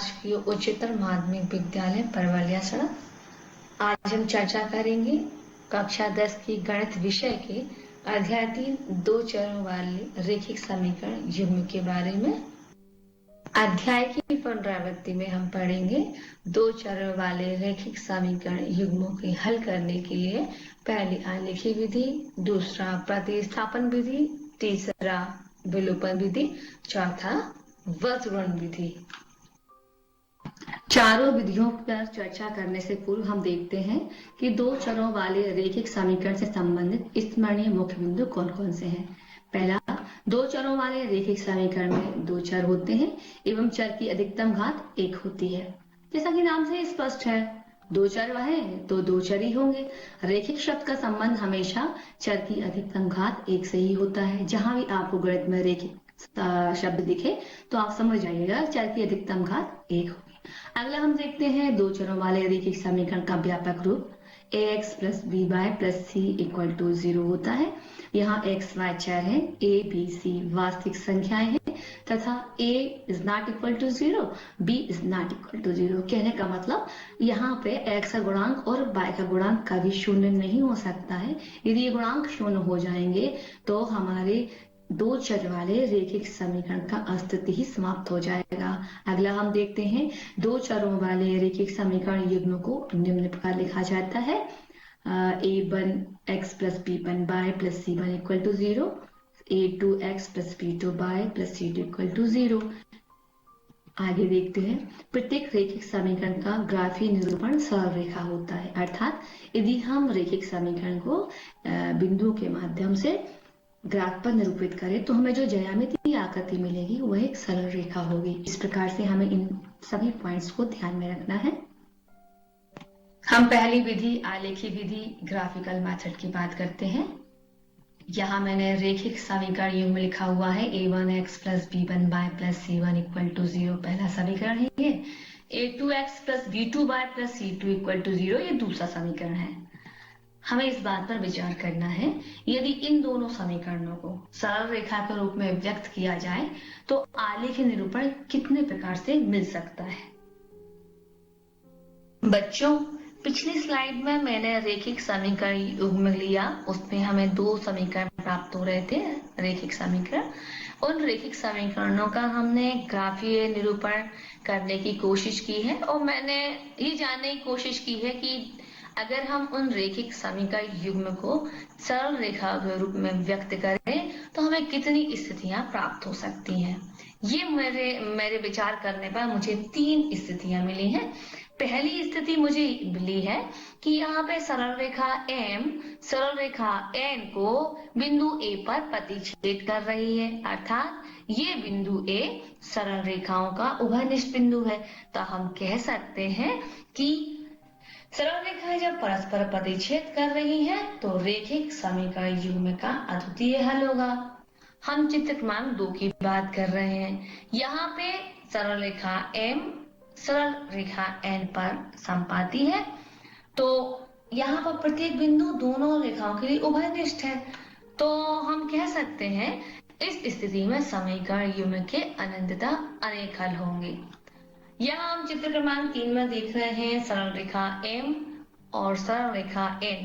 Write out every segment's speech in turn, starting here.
राजकीय उच्चतर माध्यमिक विद्यालय परवलिया सड़क। आज हम चर्चा करेंगे कक्षा 10 की गणित विषय के अध्याय 3 दो चरों वाले रैखिक समीकरण युग्म के बारे में। अध्याय की पुनरावृत्ति में हम पढ़ेंगे दो चरों वाले रैखिक समीकरण युग्मों के हल करने के लिए पहली आलेखी विधि, दूसरा प्रतिस्थापन विधि, तीसरा विलोपन विधि, चौथा वर्गीकरण विधि। चारों विधियों पर चर्चा करने से पूर्व हम देखते हैं कि दो चरों वाले रैखिक समीकरण से संबंधित स्मरणीय मुख्य बिंदु कौन कौन से हैं। पहला, दो चरों वाले रैखिक समीकरण में दो चर होते हैं एवं चर की अधिकतम घात 1 होती है। जैसा कि नाम से स्पष्ट है, दो चर हैं तो दो चर ही होंगे। रैखिक शब्द का संबंध हमेशा चर की अधिकतम घात 1 से ही होता है। जहां भी आपको गणित में रैखिक शब्द दिखे तो आप समझ जाइएगा चर की अधिकतम घात 1 होगी। अगला हम देखते हैं दो चरों वाले रैखिक समीकरण का व्यापक रूप ax plus b y plus c equal to 0 होता है। यहाँ x y चर है, a b c वास्तविक संख्याएं हैं तथा a is not equal to 0, b is not equal to 0। कहने का मतलब यहाँ पे x का गुणांक और y का गुणांक कभी शून्य नहीं हो सकता है। यदि ये गुणांक शून्य हो जाएंगे तो हमारे दो चर वाले रैखिक समीकरण का अस्तित्व ही समाप्त हो जाएगा। अगला हम देखते हैं दो चरों वाले रैखिक समीकरण युग्म को निम्न प्रकार लिखा जाता है a1 x plus b1 y plus c1 equal to 0, a2 x plus b2 y plus c2 equal to 0। आगे देखते हैं प्रत्येक रैखिक समीकरण का ग्राफीय निरूपण सरल रेखा होता है। अर्थात यदि हम रैखिक समीकरण को बिंदुओं के माध्यम से ग्राफ पर निरूपित करें तो हमें जो ज्यामितीय आकृति मिलेगी वह एक सरल रेखा होगी। इस प्रकार से हमें इन सभी पॉइंट्स को ध्यान में रखना है। हम पहली विधि आलेखी विधि ग्राफिकल मेथड की बात करते हैं। यहाँ मैंने रैखिक समीकरण युग्म लिखा हुआ है a1x plus b1y plus c1 equal to 0 पहला समीकरण है ये। a2x plus b2y plus c2 equal to 0 ये दूसरा समीकरण है। हमें इस बात पर विचार करना है यदि इन दोनों समीकरणों को सरल रेखा के रूप में व्यक्त किया जाए तो आलेखी निरूपण कितने प्रकार से मिल सकता है। बच्चों, पिछली स्लाइड में मैंने रैखिक समीकरण युग्म लिया, उसमें हमें दो समीकरण प्राप्त हो रहे थे रैखिक समीकरण। उन रैखिक समीकरणों का हमने ग्राफीय निरूपण करने की कोशिश की है और मैंने ये जानने की कोशिश की है कि अगर हम उन रैखिक समीकरण युग्म को सरल रेखा के रूप में व्यक्त करें तो हमें कितनी स्थितियां प्राप्त हो सकती हैं। ये मेरे विचार करने पर मुझे 3 स्थितियां मिली हैं। पहली स्थिति मुझे मिली है कि यहाँ पे सरल रेखा M सरल रेखा N को बिंदु A पर प्रतिच्छेद कर रही है, अर्थात ये बिंदु A सरल रेखाओं का उभयनिष्ठ बिंदु है। तो हम कह सकते हैं कि सरल रेखाएं जब परस्पर प्रतिच्छेद कर रही हैं तो रैखिक समीकरण युग्म का अद्वितीय हल होगा। हम चित्र क्रमांक 2 की बात कर रहे हैं। यहाँ पे सरल रेखा M सरल रेखा N पर संपाती है, तो यहाँ पर प्रत्येक बिंदु दोनों रेखाओं के लिए उभयनिष्ठ है। तो हम कह सकते हैं इस स्थिति में समीकरण युग्म के अनंततः अनेक हल होंगे। यहाँ हम चित्र क्रमांक 3 में देख रहे हैं सरल रेखा M और सरल रेखा N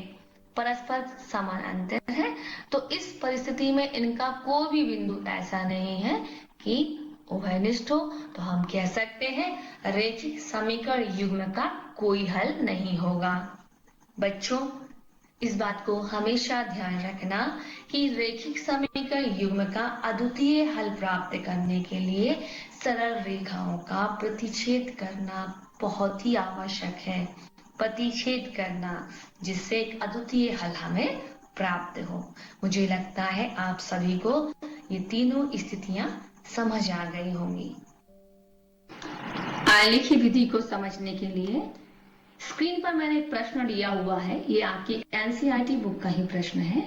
परस्पर समानांतर है, तो इस परिस्थिति में इनका कोई भी बिंदु ऐसा नहीं है कि उभयनिष्ठ हो। तो हम कह सकते हैं रैखिक समीकरण युग्म का कोई हल नहीं होगा। बच्चों, इस बात को हमेशा ध्यान रखना कि रैखिक समीकरण युग्म का अद्वितीय हल प्राप्त करने के लिए सरल रेखाओं का प्रतिच्छेद करना बहुत ही आवश्यक है। प्रतिच्छेद करना जिससे एक अद्वितीय हल हमें प्राप्त हो। मुझे लगता है आप सभी को ये तीनों स्थितियां समझ आ गई होंगी। आलेखी विधि को समझने के लिए स्क्रीन पर मैंने एक प्रश्न लिया हुआ है। ये आपकी एनसीईआरटी बुक का ही प्रश्न है।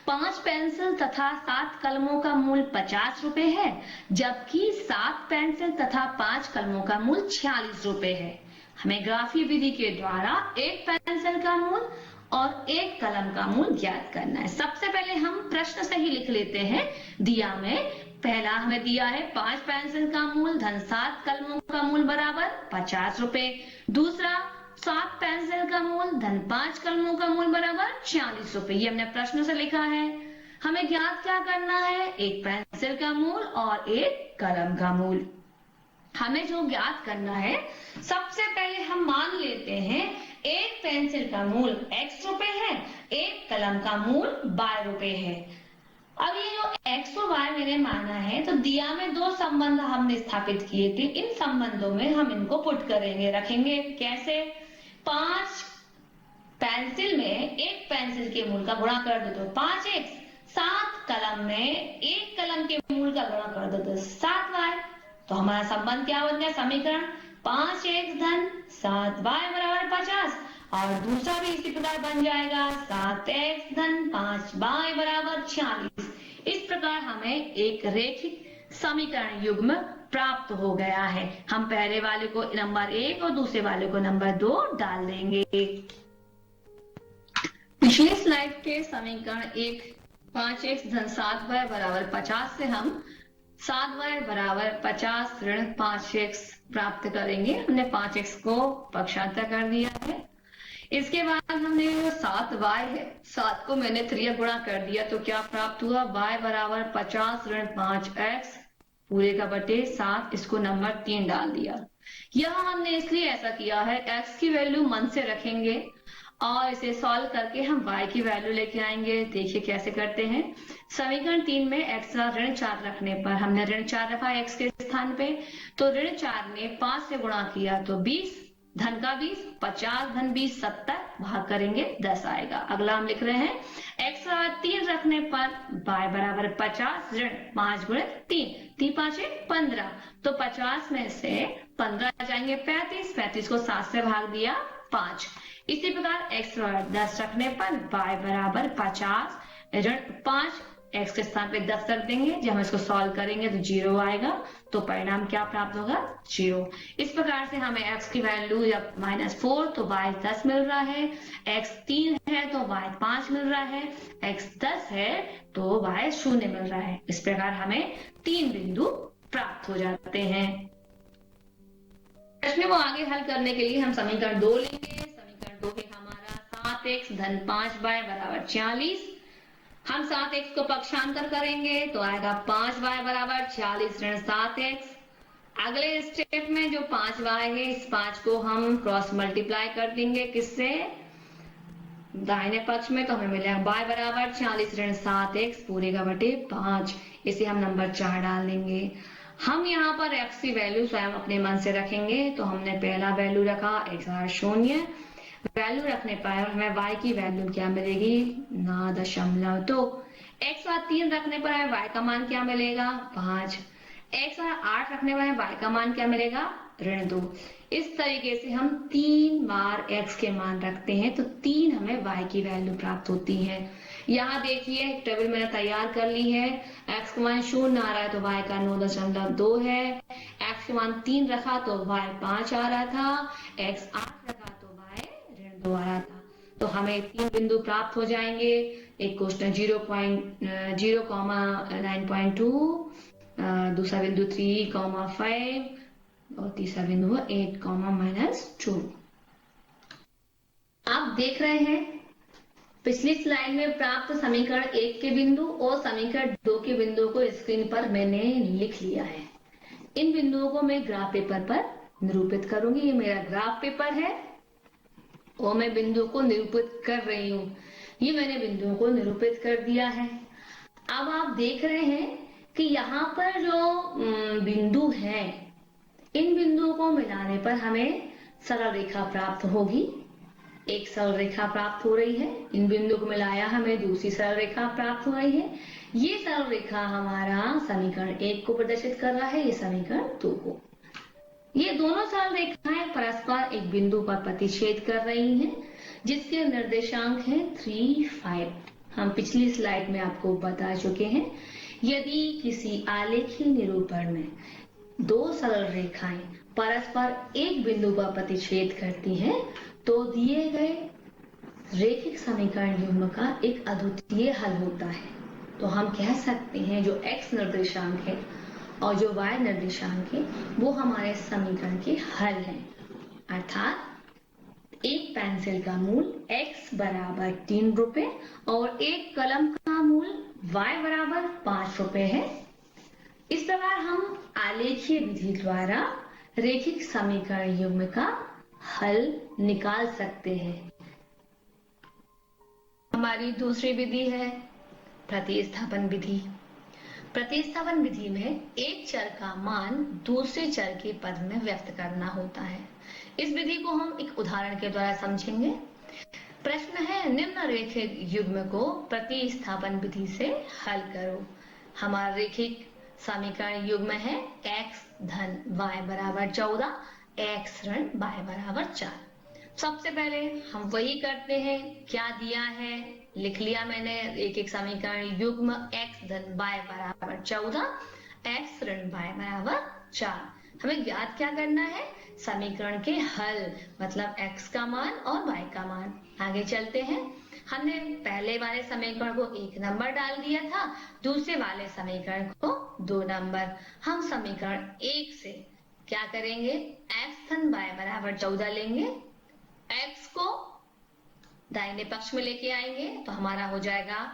5 पेंसिल तथा 7 कलमों का मूल्य 50 रुपए है, जबकि 7 पेंसिल तथा 5 कलमों का मूल्य 46 रुपए है। हमें ग्राफीय विधि के द्वारा एक पेंसिल का मूल्य और एक कलम का मूल्य ज्ञात करना है। सबसे पहले हम प्रश्न से ही लिख लेते हैं। दिया में पहला हमें दिया है 5 पेंसिल का मूल धन 7 कलमों का मूल बराबर 50 रुपए। दूसरा 7 पेंसिल का मूल धन 5 कलमों का मूल बराबर 40 रुपए। ये हमने प्रश्न से लिखा है। हमें ज्ञात क्या करना है? एक पेंसिल का मूल और एक कलम का मूल। हमें जो ज्ञात करना है, सबसे पहले हम मान लेते हैं एक पेंसिल का मूल x रुपए है, एक कलम का मूल y रुपए है। अब ये जो x और y मैंने माना है, तो दिया में दो संबंध हमने स्थापित किए थे। इन संबंधों में हम इनको पुट करेंगे, रखेंगे। कैसे? 5 पेंसिल में एक पेंसिल के मूल का गुणा कर दो तो 5x, 7 कलम में एक कलम के मूल का गुणा कर दो तो 7y। तो हमारा संबंध क्या बन गया? समीकरण 5x धन 7y बराबर 50। और दूसरा भी इसी प्रकार बन जाएगा 7x धन 5y बराबर 46। इस प्रकार हमें एक रेखिक समीकरण युग्म प्राप्त हो गया है। हम पहले वाले को नंबर 1 और दूसरे वाले को नंबर 2 डाल देंगे। पिछली स्लाइड के समीकरण 1 5x धन 7y बराबर 50 से हम 7y बराबर 50 ऋण 5x प्राप्त करेंगे। हमने 5x को पक्षांतर कर दिया है। इसके बाद हमने जो 7y है, 7 को मैंने 3 गुणा कर दिया तो क्या प्राप्त हुआ? y बराबर 50 ऋण 5x पूरे का बटे 7। इसको नंबर 3 डाल दिया। यह हमने इसलिए ऐसा किया है, x की वैल्यू मन से रखेंगे और इसे सॉल्व करके हम y की वैल्यू लेके आएंगे। देखिए कैसे करते हैं। समीकरण 3 में x का ऋण 4 रखने पर हमने ऋण 4 रखा x के स्थान पे, तो ऋण 4 में 5 से गुणा किया तो 20 धन का 20, 50 धन 20 70, भाग करेंगे 10 आएगा। अगला हम लिख रहे हैं x का 3 रखने पर y बराबर 50 ऋण 5 गुणित 3, 3 5 15, तो 50 में से 15 जाएंगे 35, 35 को 7 से भाग दिया 5। इसी प्रकार x 10 रखने पर y बराबर 50 ऋण 5, x के स्थान पे 10 रख देंगे। जब हम इसको सॉल्व करेंगे तो 0 आएगा, तो परिणाम क्या प्राप्त होगा? 0। इस प्रकार से हमें x की वैल्यू जब -4 तो y 10 मिल रहा है, x 3 है तो y 5 मिल रहा है, x 10 है तो y 0 मिल रहा है। इस प्रकार हमें 3 बिंदु प्राप्त हो जाते हैं। प्रश्न को आगे हल करने के लिए हम समीकरण 2 लेंगे। समीकरण 2 है हमारा 7x धन 5y बराबर 40। हम 7x को पक्षांतर करेंगे तो आएगा 5y बराबर 40 ऋण 7x। अगले स्टेप में जो 5y है, इस 5 को हम क्रॉस मल्टीप्लाई कर देंगे किससे? दाहिने पक्ष में, तो हमें मिलेगा y बराबर 40 ऋण 7x पूरे का बटे 5। इसे हम नंबर 4 डाल देंगे। हम यहाँ पर x की वैल्यू स्वयं अपने मन से रखेंगे, तो हमने पहला वैल्यू रखा x 0। वैल्यू रखने पर हमें y की वैल्यू क्या मिलेगी? 9.2। x 3 रखने पर हमें y का मान क्या मिलेगा? 5। x 8 रखने पर हमें y का मान क्या मिलेगा? ऋण 2। इस तरीके से हम 3 बार x के मान रखते हैं तो 3 हमें y की वैल्यू प्राप्त होती है। यहाँ देखिए टेबल मैंने तैयार कर ली है। x का मान 0 आ रहा है तो y का 9.2 है। x का मान 3 रखा तो y 5 आ रहा था, x 8 रखा तो y ऋण 2 आ रहा था। तो हमें 3 बिंदु प्राप्त हो जाएंगे। एक क्वेश्चन 0.9.2, दूसरा बिंदु 3,5 और तीसरा बिंदु 8,-2। आप देख रहे हैं पिछली स्लाइड में प्राप्त समीकरण 1 के बिंदु और समीकरण 2 के बिंदुओं को स्क्रीन पर मैंने लिख लिया है। इन बिंदुओं को मैं ग्राफ पेपर पर निरूपित करूंगी। ये मेरा ग्राफ पेपर है और मैं बिंदुओं को निरूपित कर रही हूँ। ये मैंने बिंदुओं को निरूपित कर दिया है। अब आप देख रहे हैं कि यहाँ पर जो बिंदु हैं, इन बिंदुओं को मिलाने पर हमें सरल रेखा प्राप्त होगी। एक सरल रेखा प्राप्त हो रही है। इन बिंदुओं को मिलाया हमें दूसरी सरल रेखा प्राप्त हो रही है। ये सरल रेखा हमारा समीकरण 1 को प्रदर्शित कर रहा है, ये समीकरण 2 को। ये दोनों सरल रेखाएं परस्पर एक बिंदु पर प्रतिच्छेद कर रही हैं, जिसके निर्देशांक हैं 3, 5। हम पिछली स्लाइड में आपको बता चुके हैं। यदि किसी आलेखीय निरूपण में दो सरल रेखाएं परस्पर एक बिंदु पर प्रतिच्छेद करती हैं, तो दिए गए रेखिक समीकरण युग्म का एक अद्वितीय हल होता है। तो हम कह सकते हैं जो x निर्देशांक है और जो y निर्देशांक है वो हमारे समीकरण के हल हैं। अर्थात एक पेंसिल का मूल x बराबर 3 रुपए और एक कलम का मूल y बराबर 5 रुपए है। इस प्रकार हम आलेखीय विधि द्वारा रेखिक समीकरण युग्म का हल निकाल सकते हैं। हमारी दूसरी विधि है प्रतिस्थापन विधि। प्रतिस्थापन विधि में एक चर का मान दूसरे चर के पद में व्यक्त करना होता है। इस विधि को हम एक उदाहरण के द्वारा समझेंगे। प्रश्न है, निम्न रेखिक युग्म को प्रतिस्थापन विधि से हल करो। हमारा रेखिक समीकरण युग्म है x धन y बराबर 14, x ऋण y बराबर 4। सबसे पहले हम वही करते हैं, क्या दिया है लिख लिया मैंने। एक समीकरण युग्म x धन y बराबर 14, x ऋण y बराबर 4। हमें ज्ञात क्या करना है, समीकरण के हल, मतलब x का मान और y का मान। आगे चलते हैं। हमने पहले वाले समीकरण को 1 नंबर डाल दिया था, दूसरे वाले समीकरण को 2 नंबर। हम समीकरण 1 से क्या करेंगे, x धन y बराबर 14 लेंगे, x को दाहिने पक्ष में लेके आएंगे तो हमारा हो जाएगा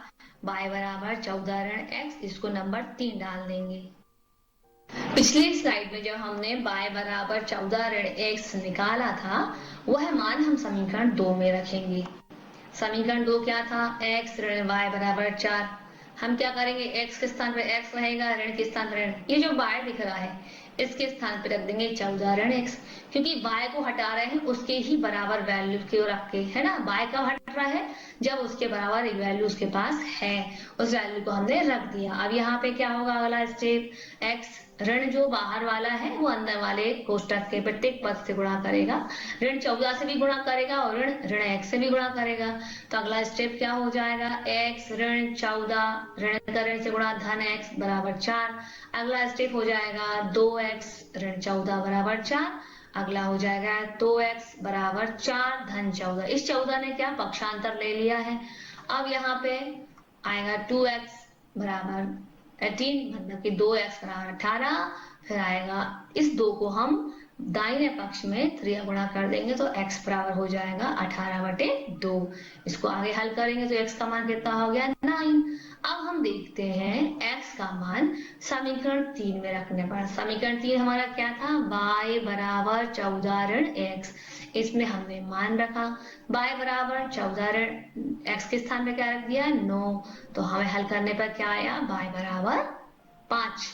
y बराबर 14 ऋण x, इसको नंबर 3 डाल देंगे। पिछली स्लाइड में जब हमने y बराबर 14 ऋण x निकाला था, वह मान हम समीकरण 2 में रखेंगे। समीकरण 2 क्या था, x ऋण y बराबर 4। हम क्या करेंगे, x के स्थान पर x रहेगा, ऋण के स्थान पर ऋण। ये जो y दिख रहा है इसके स्थान पर रख देंगे 14 ऋण x, क्योंकि y को हटा रहे हैं उसके ही बराबर वैल्यू को रख के, है ना। y कब हट रहा है, जब उसके बराबर एक वैल्यू उसके पास है, उस वैल्यू को हमने रख दिया। अब यहाँ पे क्या होगा, अगला स्टेप, x ऋण जो बाहर वाला है वो अंदर वाले कोष्टक के प्रत्येक पद से गुणा करेगा, ऋण 14 से भी गुणा करेगा और ऋण x से भी गुणा करेगा। तो अगला स्टेप क्या हो जाएगा, x ऋण 14 ऋण का ऋण से गुणा धन x बराबर 4। अगला स्टेप हो जाएगा 2x ऋण 14 बराबर 4। अगला हो जाएगा 2x बराबर 4 धन 14। इस 14 ने क्या पक्षांतर ले लिया है। अब यहाँ पे आएगा 2x बराबर 18, मतलब कि 2x बराबर 18। फिर आएगा इस 2 को हम दाहिने पक्ष में 3 गुणा कर देंगे तो x बराबर हो जाएगा 18/2। इसको आगे हल करेंगे तो x का मान कितना हो गया, 9। अब हम देखते हैं x का मान समीकरण 3 में रखने पर। समीकरण 3 हमारा क्या था, y बराबर 14 ऋण x। इसमें हमने मान रखा, y बराबर 14 ऋण x के स्थान पे क्या रख दिया, 9। तो हमें हल करने पर क्या आया, y बराबर 5।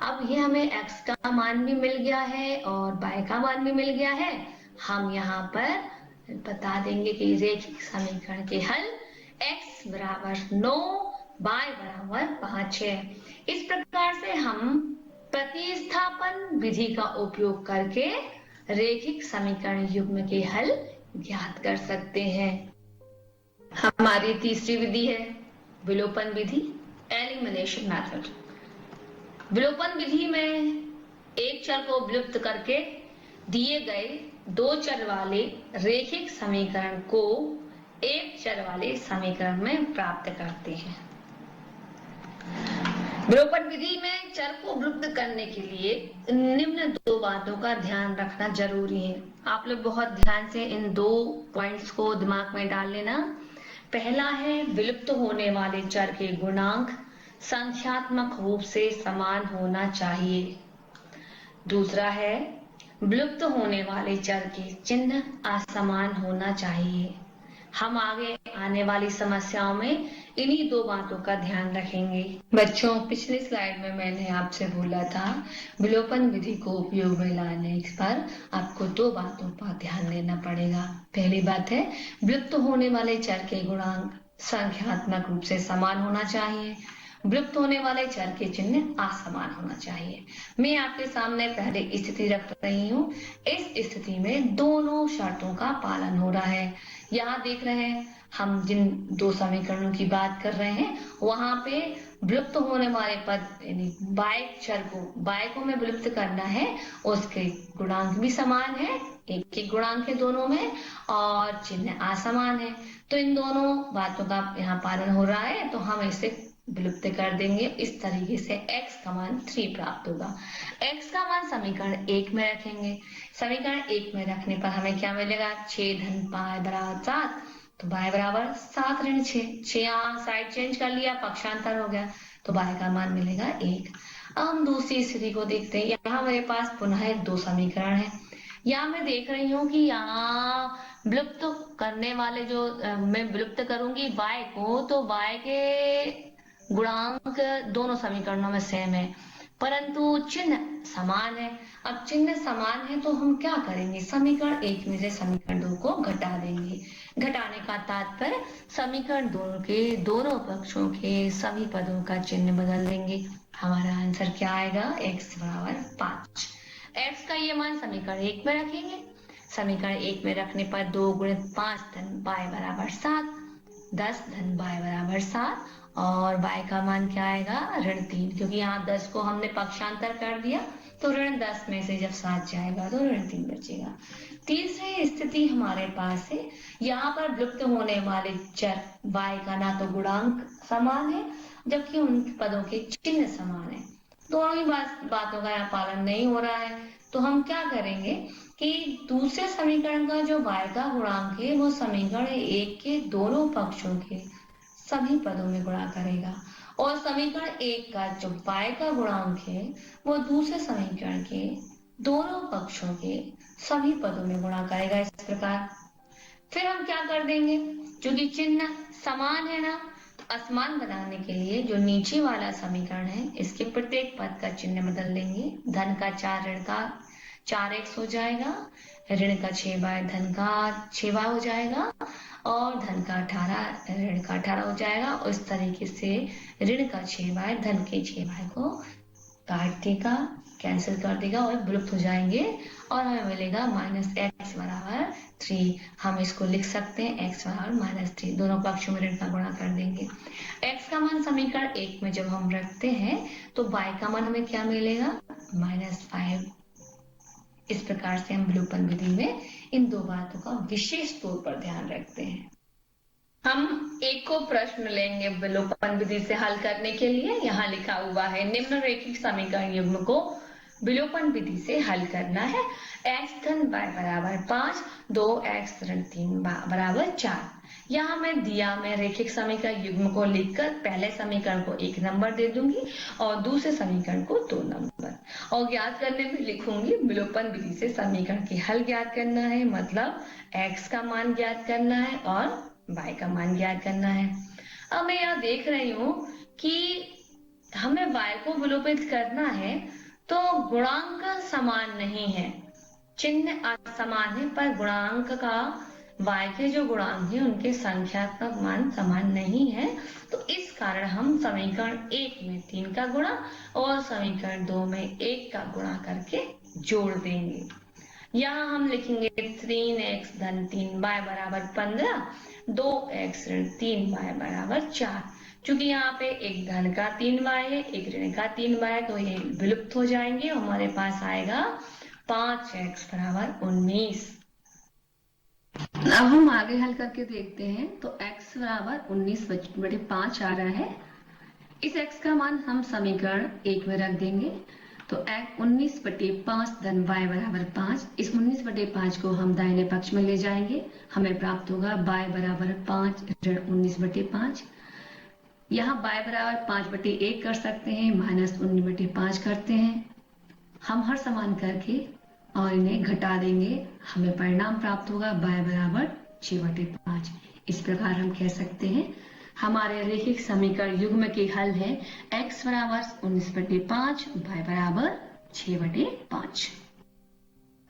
अब ये हमें x का मान भी मिल गया है और y का मान भी मिल गया है। हम यहाँ पर बता देंगे कि रेखिक समीकरण के हल x बराबर 9, y बराबर 5 है। इस प्रकार से हम प्रतिस्थापन विधि का उपयोग करके रेखिक समीकरण युग्म के हल ज्ञात कर सकते हैं। हमारी तीसरी विधि है विलोपन विधि, एलिमिनेशन मेथड। विलोपन विधि में एक चर को विलुप्त करके दिए गए 2 चर वाले रेखिक समीकरण को एक चर वाले समीकरण में प्राप्त करते हैं। विलोपन विधि में चर को विलुप्त करने के लिए निम्न 2 बातों का ध्यान रखना जरूरी है। आप लोग बहुत ध्यान से इन 2 पॉइंट्स को दिमाग में डाल लेना। पहला है, विलुप्त होने वाले चर के गुणांक संख्यात्मक रूप से समान होना चाहिए। दूसरा है, विलुप्त होने वाले चर के चिन्ह असमान होना चाहिए। हम आगे आने वाली समस्याओं में इन्हीं 2 बातों का ध्यान रखेंगे। बच्चों, पिछली स्लाइड में मैंने आपसे बोला था विलोपन विधि को उपयोग में लाने पर आपको 2 बातों पर ध्यान देना पड़ेगा। पहली बात है, विलुप्त होने वाले चर के गुणांक संख्यात्मक रूप से समान होना चाहिए। विलुप्त होने वाले चर के चिन्ह असमान होना चाहिए। मैं आपके सामने पहले स्थिति रख रही हूँ। इस स्थिति में दोनों शर्तों का पालन हो रहा है। यहाँ देख रहे हैं हम जिन 2 समीकरणों की बात कर रहे हैं, वहां पे विलुप्त होने वाले पद यानी चर को हमें विलुप्त करना है, उसके गुणांक भी समान है, एक गुणांक है दोनों में, और चिन्ह असमान है। तो इन दोनों बातों का यहाँ पालन हो रहा है, तो हम इसे विलुप्त कर देंगे। इस तरीके से x का मान 3 प्राप्त होगा। x का मान समीकरण 1 में रखेंगे। समीकरण 1 में रखने पर हमें क्या मिलेगा, 6 धन y बराबर 7, तो y बराबर 7 ऋण 6, यहाँ साइड चेंज कर लिया, पक्षांतर हो गया, तो y का मान मिलेगा 1। अब हम दूसरी स्थिति को देखते हैं। यहाँ मेरे पास पुनः एक 2 समीकरण है। यहाँ मैं देख रही हूँ कि यहाँ विलुप्त करने वाले जो मैं विलुप्त करूंगी y को, तो y के गुणांक दोनों समीकरणों में सेम है, परंतु चिन्ह समान है। अब चिन्ह समान है तो हम क्या करेंगे, समीकरण 1 में से समीकरण 2 को घटा देंगे। घटाने का तात्पर्य समीकरण दोनों के दोनों पक्षों के सभी पदों का चिन्ह बदल देंगे। हमारा आंसर क्या आएगा, x बराबर 5। x का ये मान समीकरण 1 में रखेंगे। समीकरण 1 में रखने पर 2 गुणित 5 धन y बराबर 7, 10 धन y बराबर 7, और y का मान क्या आएगा, ऋण 3, क्योंकि यहाँ 10 को हमने पक्षांतर कर दिया, तो ऋण 10 में से जब 7 जाएगा तो ऋण 3 बचेगा। तीसरी स्थिति हमारे पास है। यहाँ पर विलुप्त होने वाले चर y का ना तो गुणांक समान है, जबकि उन पदों के चिन्ह समान है। दोनों ही बातों का यहाँ पालन नहीं हो रहा है, तो हम क्या करेंगे कि दूसरे समीकरण का जो y का गुणांक है वो समीकरण 1 के दोनों पक्षों के सभी पदों में गुणा करेगा, और समीकरण 1 का जो y का गुणांक है वो दूसरे समीकरण के दोनों पक्षों के सभी पदों में गुणा करेगा। इस प्रकार फिर हम क्या कर देंगे, क्योंकि चिन्ह समान है ना, असमान बनाने के लिए जो नीचे वाला समीकरण है इसके प्रत्येक पद का चिन्ह बदल देंगे। धन का 4 ऋण का 4x हो जाएगा, ऋण का 6y धन का 6y हो जाएगा, और धन का 18 ऋण का 18 हो जाएगा। और इस तरीके से ऋण का 6y धन के 6y को काट देगा, कैंसिल कर देगा और विलुप्त हो जाएंगे, और हमें मिलेगा -x बराबर 3। हम इसको लिख सकते हैं x बराबर -3, दोनों पक्षों में ऋण का गुणा कर देंगे। x का मान समीकरण 1 में जब हम रखते हैं तो y का मान हमें क्या मिलेगा, -5। इस प्रकार से हम विलोपन विधि में इन दो बातों का विशेष तौर पर ध्यान रखते हैं। हम एक को प्रश्न लेंगे विलोपन विधि से हल करने के लिए। यहाँ लिखा हुआ है, निम्न रैखिक समीकरण युग्म को विलोपन विधि से हल करना है। x धन y बराबर 5, 2x ऋण 3 बराबर 4। यहाँ मैं रैखिक समीकरण युग्म को लिखकर पहले समीकरण को 1 नंबर दे दूंगी और दूसरे समीकरण को 2 नंबर, और ज्ञात करने में लिखूंगी विलोपन विधि से समीकरण के हल ज्ञात करना है, मतलब x का मान ज्ञात करना है और y का मान ज्ञात करना है। अब मैं यहाँ देख रही हूँ कि हमें y को विलोपित करना है, तो गुणांक समान नहीं है, चिन्ह असमान है, पर गुणांक का y के जो गुणांक है उनके संख्यात्मक मान समान नहीं है। तो इस कारण हम समीकरण 1 में 3 का गुणा और समीकरण 2 में 1 का गुणा करके जोड़ देंगे। यहाँ हम लिखेंगे 3x धन 3y बराबर 15, 2x ऋण 3y बराबर 4। चूंकि यहाँ पे एक धन का 3y है, एक ऋण का 3y है, तो ये विलुप्त हो जाएंगे। हमारे पास आएगा 5x बराबर 19। अब हम आगे हल करके देखते हैं, तो x बराबर 19/5 आ रहा है। इस x का मान हम समीकरण 1 में रख देंगे, तो 19/5 धन y बराबर 5। इस 19/5 को हम दाहिने पक्ष में ले जाएंगे, हमें प्राप्त होगा y बराबर 5 ऋण 19/5। यहाँ y बराबर 5/1 कर सकते हैं, -19/5 करते हैं। हम हर समान करके और इन्हें घटा देंगे, हमें परिणाम प्राप्त होगा y बराबर 6/5। इस प्रकार हम कह सकते हैं हमारे रैखिक समीकरण युग्म के हल है x बराबर 19/5, y बराबर 6/5।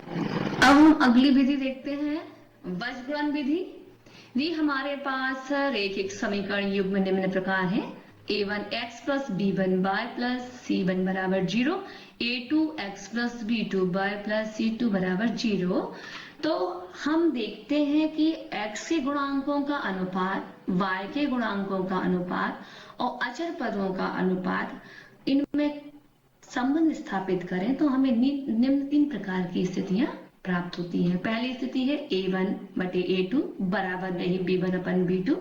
अब हम अगली विधि देखते हैं, वज्रगुणन विधि। हमारे पास रैखिक समीकरण युग्म निम्न प्रकार है, a1x plus b1y plus c1 बराबर 0, a2x plus b2y plus c2 बराबर 0। तो हम देखते हैं कि x के गुणांकों का अनुपात, y के गुणांकों का अनुपात और अचर पदों का अनुपात, इनमें संबंध स्थापित करें तो हमें निम्न 3 प्रकार की स्थितियां प्राप्त होती हैं। पहली स्थिति है a1/a2 बराबर नहीं b1/b2।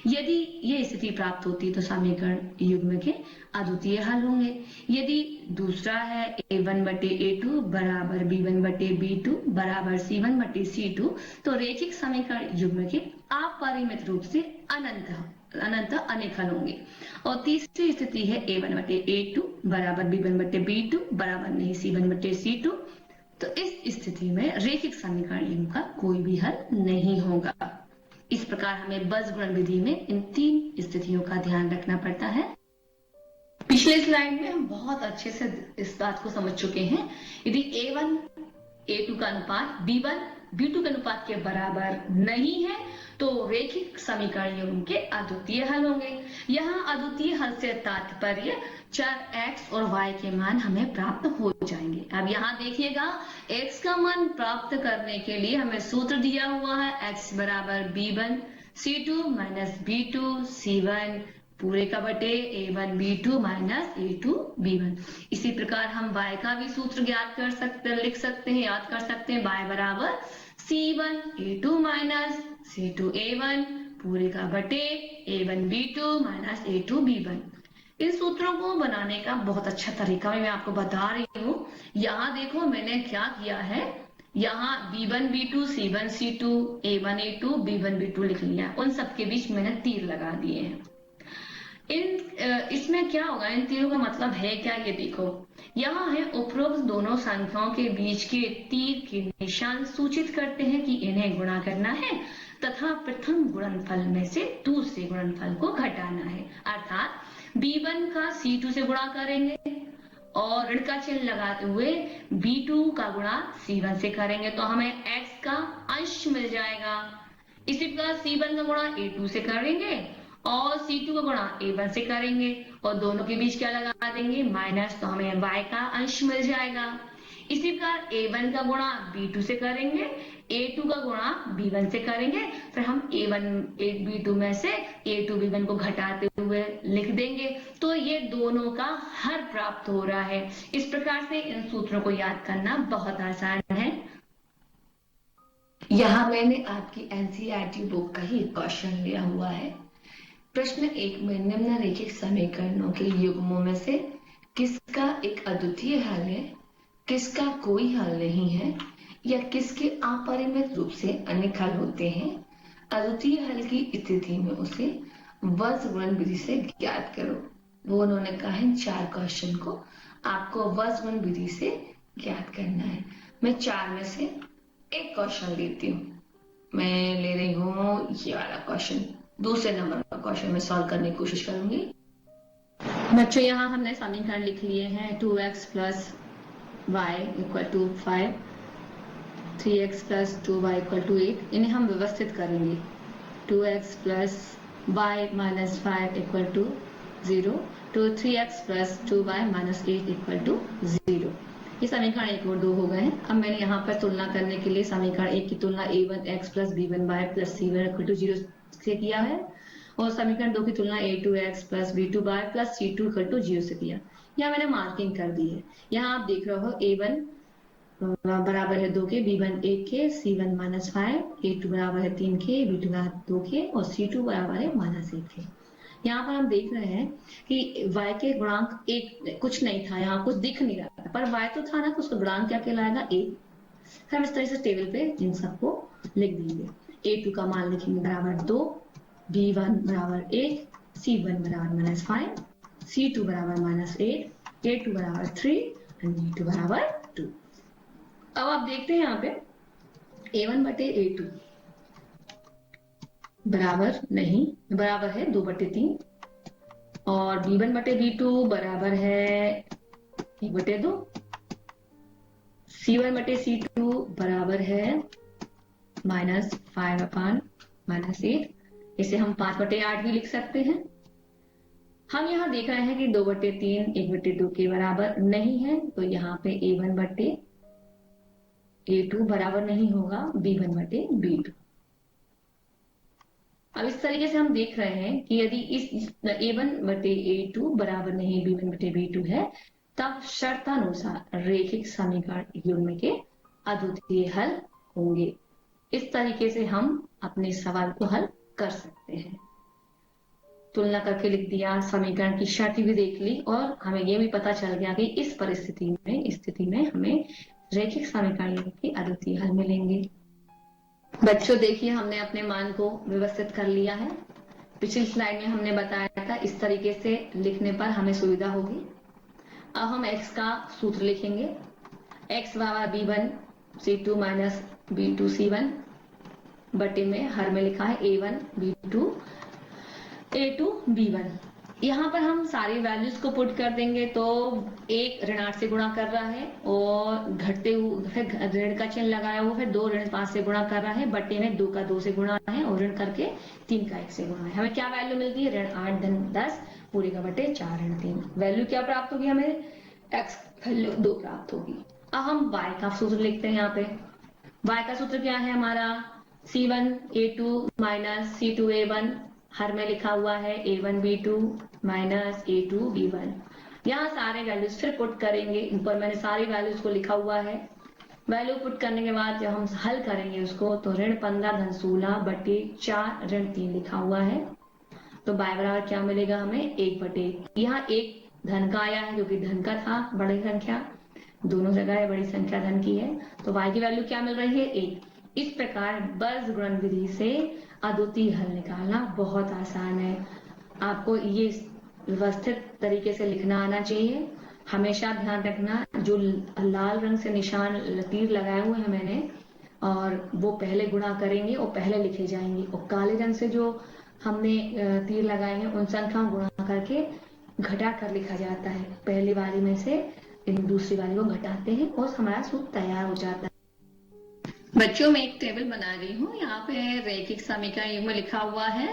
यदि ये स्थिति प्राप्त होती तो समीकरण युग्म के अद्वितीय हल होंगे। यदि दूसरा है a1 बटे a2 बराबर b1 बटे b2 बराबर c1 बटे c2, तो रैखिक समीकरण युग्म के अपरिमित रूप से अनंत अनेक हल होंगे। और तीसरी स्थिति है a1 बटे a2 बराबर b1 बटे b2 बराबर नहीं c1 बटे c2, तो इस स्थिति में रैखिक समीकरण युग्म का कोई भी हल नहीं होगा। इस प्रकार हमें बस-गुणन विधि में इन तीन स्थितियों का ध्यान रखना पड़ता है। पिछले स्लाइड में हम बहुत अच्छे से इस बात को समझ चुके हैं। यदि a1 a2 का अनुपात b1 b2 के अनुपात के बराबर नहीं है तो रैखिक समीकरण युग्म के अद्वितीय हल होंगे। यहाँ अद्वितीय हल से तात्पर्य चर x और y के मान हमें प्राप्त हो जाएंगे। अब यहाँ देखिएगा, x का मान प्राप्त करने के लिए हमें सूत्र दिया हुआ है x बराबर b1 c2 minus b2 c1 पूरे का बटे a1 b2 minus a2 b1। इसी प्रकार हम y का भी सूत्र ज्ञात कर सकते हैं, लिख सकते हैं, याद कर सकते हैं। y बराबर c1 a2 minus c2 a1 पूरे का बटे a1 b2 minus a2 b1। इन सूत्रों को बनाने का बहुत अच्छा तरीका मैं आपको बता रही हूँ। यहाँ देखो मैंने क्या किया है, यहाँ b1 b2 c1 c2 a1 a2 b1 b2 लिख लिया। उन सबके बीच मैंने तीर लगा दिए हैं। इसमें क्या होगा, इन तीरों का मतलब है क्या, ये देखो। यहाँ है उपरोक्त दोनों संख्याओं के बीच के तीर के निशान सूचित करते हैं कि इन्हें गुणा करना है तथा प्रथम गुणनफल में से दूसरे गुणनफल को घटाना है। अर्थात b1 का c2 से गुणा करेंगे और ऋण का चिन्ह लगाते हुए b2 का गुणा c1 से करेंगे तो हमें x का अंश मिल जाएगा। इसी प्रकार c1 का गुणा a2 से करेंगे और c2 का गुणा a1 से करेंगे और दोनों के बीच क्या लगा देंगे, माइनस, तो हमें y का अंश मिल जाएगा। इसी प्रकार a1 का गुणा b2 से करेंगे, a2 का गुणा b1 से करेंगे, फिर हम a1 b2 में से a2 b1 को घटाते हुए लिख देंगे। तो ये दोनों का हर प्राप्त हो रहा है। इस प्रकार से इन सूत्रों को याद करना बहुत आसान है। यहाँ मैंने आपकी NCERT बुक का ही क्वेश्चन लिया हुआ है। प्रश्न 1 में निम्नलिखित समीकरणों के युग्मों में से किसका एक अद्वितीय हल है, किसका कोई हल नहीं है, या किसके अपरिमित रूप से अनेक हल होते हैं। अद्वितीय हल की स्थिति में उसे बस-गुणन विधि से ज्ञात करो। वो उन्होंने कहा है 4 क्वेश्चन को आपको बस-गुणन विधि से ज्ञात करना है। मैं 4 में से एक क्वेश्चन लेती हूँ। मैं ले रही हूँ ये वाला क्वेश्चन, दूसरे नंबर का क्वेश्चन मैं सॉल्व करने की कोशिश करूंगी। बच्चों यहाँ हमने समीकरण लिख लिए हैं 2x plus y equal to 5, 3x plus 2y equal to 8। इन्हें हम व्यवस्थित करेंगे। 2x plus y minus 5 equal to 0 to 3x plus 2y minus 8 equal to 0। ये समीकरण 1 और 2 हो गए हैं। अब मैंने यहाँ पर तुलना करने के लिए समीकरण 1 की तुलना a1x plus b1y plus c1 equal to 0 से किया है और समीकरण 2 की तुलना a2x plus b2y plus c2 equal to 0 से किया। यहाँ मैंने मार्किंग कर दी है। यहाँ आप देख रहे हो a1 बराबर है 2 के, b1 1 के, c1 माइनस 5, a2 बराबर है 3 के, b2 बराबर 2 के और c2 बराबर है माइनस 1 के। यहाँ पर हम देख रहे हैं कि y के गुणांक एक कुछ नहीं था, यहाँ कुछ दिख नहीं रहा था, पर y तो था ना, तो उसका गुणांक क्या कहलाएगा, 1। हम इस तरह से टेबल पे इन सबको लिख देंगे। a2 का मान लिखेंगे बराबर 2, b1 बराबर 1, c1 बराबर माइनस 5, c2 बराबर माइनस 8, a2 बराबर 3 और b2 बराबर 2। अब आप देखते हैं यहाँ पे a1 बटे a2 बराबर नहीं, बराबर है 2 बटे 3 और b1 बटे b2 बराबर है 1 बटे 2, c1 बटे c2 बराबर है माइनस 5 अपान माइनस 8। इसे हम 5 बटे 8 भी लिख सकते हैं। हम यहाँ देख रहे हैं कि 2 बटे 3 1 बटे 2 के बराबर नहीं है, तो यहाँ पे a1 बटे a2 बराबर नहीं होगा b1 बटे b2। अब इस तरीके से हम देख रहे हैं कि यदि इस a1 बटे a2 बराबर नहीं b1 बटे b2 है, तब शर्तानुसार रैखिक समीकरण युग्म के अद्वितीय हल होंगे। इस तरीके से हम अपने सवाल को हल कर सकते हैं। तुलना करके लिख दिया, समीकरण की शर्त भी देख ली और हमें ये भी पता चल गया कि इस स्थिति में हमें रैखिक समीकरणों की अद्वितीय हल मिलेंगे। बच्चों देखिए, हमने अपने मान को व्यवस्थित कर लिया है। पिछली स्लाइड में हमने बताया था इस तरीके से लिखने पर हमें सुविधा होगी। अब हम x का सूत्र लिखेंगे। x बराबर b1 c2 minus b2 c1 बटे में हर में लिखा है a1 b2 a2 b1। यहाँ पर हम सारी वैल्यूज को पुट कर देंगे तो एक ऋण 8 से गुणा कर रहा है और घटते हुए फिर ऋण का चिन्ह लगाया हुआ, फिर 2 ऋण 5 से गुणा कर रहा है, बटे में 2 का 2 से गुणा है और ऋण करके 3 का 1 से गुणा है। हमें क्या वैल्यू मिलती है? ऋण 8 धन 10 पूरे का बटे 4 ऋण 3। वैल्यू क्या प्राप्त होगी? हमें x वैल्यू 2 प्राप्त होगी। अब हम y का सूत्र लिखते हैं। यहाँ पे y का सूत्र क्या है हमारा? c1 a2 minus c2 a1 हर में लिखा हुआ है a1 b2 minus a2 b1। यहाँ सारे वैल्यूज फिर पुट करेंगे। ऊपर मैंने सारी वैल्यूज को लिखा हुआ है। वैल्यू पुट करने के बाद जब हम हल करेंगे उसको तो ऋण 15 धन 16 बटे 4 ऋण 3 लिखा हुआ है। तो y बराबर क्या मिलेगा हमें? 1 बटे। यहाँ 1 धन का आया है क्योंकि धन का था, बड़ी संख्या दोनों जगह है, बड़ी संख्या धन की है। तो y की वैल्यू क्या मिल रही है? 1। इस प्रकार बीजगणित विधि से अद्वितीय हल निकालना बहुत आसान है। आपको ये व्यवस्थित तरीके से लिखना आना चाहिए। हमेशा ध्यान रखना, जो लाल रंग से निशान तीर लगाए हुए हैं मैंने, और वो पहले गुणा करेंगे और पहले लिखे जाएंगे, और काले रंग से जो हमने तीर लगाए हैं उन संख्याओं गुणा करके घटा कर लिखा जाता है। पहली वाली में से दूसरी वाली को घटाते हैं और हमारा सूत्र तैयार हो जाता है। बच्चों, मैं एक टेबल बना रही हूँ। यहाँ पे रैखिक समीकरण युग्म लिखा हुआ है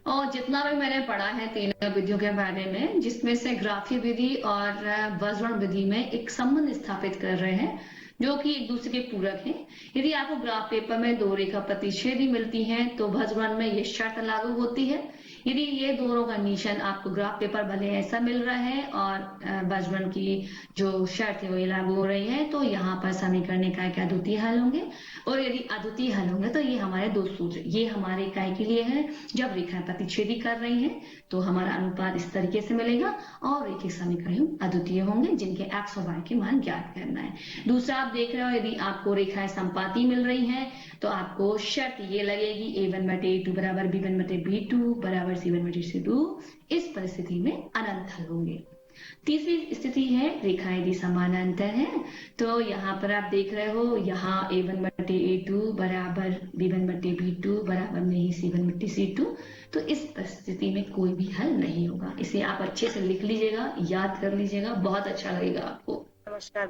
और जितना भी मैंने पढ़ा है तीनों विधियों के बारे में, जिसमें से ग्राफीय विधि और बीजगणित विधि में एक संबंध स्थापित कर रहे हैं जो कि एक दूसरे के पूरक हैं। यदि आपको ग्राफ पेपर में 2 रेखा प्रतिच्छेदी मिलती हैं तो बीजगणित में ये शर्त लागू होती है। यदि ये दोनों कंडीशन आपको ग्राफ पेपर भले ऐसा मिल रहा है और बीजगणित की जो शर्त है वो लागू हो रही है, तो यहाँ पर समीकरण इकाई के अद्वितीय हल होंगे। और यदि अद्वितीय हल होंगे तो ये हमारे 2 सूत्र, ये हमारे इकाई के लिए है। जब रेखाएं प्रतिच्छेदी कर रही हैं तो हमारा अनुपात इस तरीके से मिलेगा और रैखिक समीकरण अद्वितीय होंगे जिनके x और y के मान ज्ञात करना है। दूसरा आप देख रहे हो, यदि आपको रेखाएं संपाती मिल रही हैं तो आपको शर्त ये लगेगी a1 बटे a2 बराबर b1 बटे b2 बराबर c1 बटे c2। इस परिस्थिति में अनंत हल होंगे। तीसरी स्थिति है रेखाएं यदि समानांतर हैं, तो यहाँ पर आप देख रहे हो, यहाँ a1 बटे a2 बराबर b1 बटे b2 बराबर में ही c1 बटे c2। तो इस परिस्थिति में कोई भी हल नहीं होगा। इसे आप अच्छे से लिख लीजिएगा, याद कर लीजिएगा, बहुत अच्छा लगेगा आपको। नमस्कार।